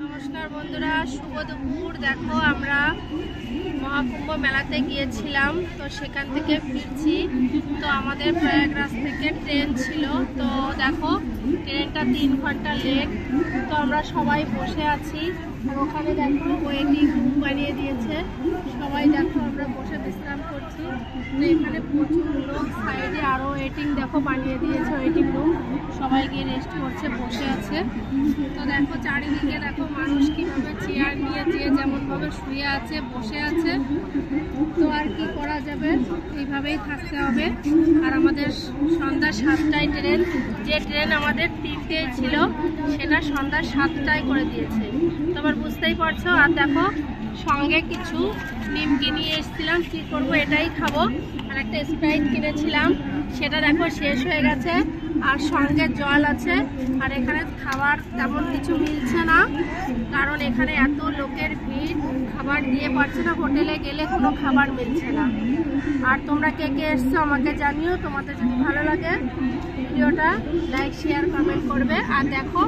নমস্কার বন্ধুরা, শুভ দুপুর। দেখো আমরা মহাকুম্ভ মেলাতে গিয়েছিলাম, তো সেখান থেকে ফিরছি। তো আমাদের প্রয়াগরাজ থেকে ট্রেন ছিল, তো দেখো ট্রেনটা 3 ঘন্টা লেট। তো আমরা সবাই বসে আছি, আর ওখানে দেখো ওয়েটিং রুম বানিয়ে দিয়েছে। সবাই দেখো আমরা বসে বিশ্রাম করছি। তো এখানে প্রচুর লোক, সাইডে আরও ওয়েটিং দেখো বানিয়ে দিয়েছে, ওয়েটিং রুম। সবাই গিয়ে রেস্ট করছে, বসে আছে। তো দেখো চারিদিকে দেখো মানুষ কীভাবে চেয়ার নিয়ে যে যেমনভাবে শুয়ে আছে, বসে আছে। তো আর কি করা যাবে, এইভাবেই থাকতে হবে। আর আমাদের সন্ধ্যা 7টায় ট্রেন, যে ট্রেন আমাদের 3টেয় ছিল সেটা সন্ধ্যা 7টায় করে দিয়েছে। তো আবার বুঝতেই পারছো। আর দেখো সঙ্গে কিছু নিমকি নিয়ে এসেছিলাম, কী করবো, এটাই খাবো। আর একটা স্প্রাইট কিনেছিলাম, সেটা দেখো শেষ হয়ে গেছে। আর সঙ্গে জল আছে। আর এখানে খাবার তেমন কিছু মিলছে না, কারণ এখানে এত লোকের ভিড়, খাবার দিয়ে পারছে না। হোটেলে গেলে কোনো খাবার মিলছে না। আর তোমরা কে কে এসছো আমাকে জানিও। তোমাদের যদি ভালো লাগে ভিডিওটা লাইক, শেয়ার, কমেন্ট করবে। আর দেখো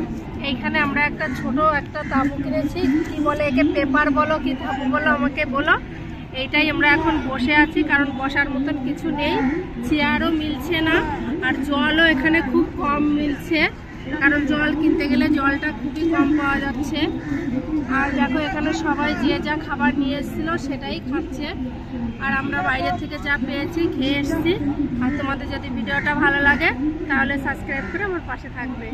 এইখানে আমরা একটা ছোট একটা তাঁবু কিনেছি, কি বলে একে, পেপার বলো কি তাঁবু বলো, আমাকে বলো। এইটাই আমরা এখন বসে আছি, কারণ বসার মতন কিছু নেই, চেয়ারও মিলছে না। আর জলও এখানে খুব কম মিলছে, কারণ জল কিনতে গেলে জলটা খুবই কম পাওয়া যাচ্ছে। আর দেখো এখানে সবাই যে যা খাবার নিয়ে এসেছিলো সেটাই খাচ্ছে। আর আমরা বাইরে থেকে যা পেয়েছি খেয়ে এসেছি। আর তোমাদের যদি ভিডিওটা ভালো লাগে তাহলে সাবস্ক্রাইব করে আমার পাশে থাকবে।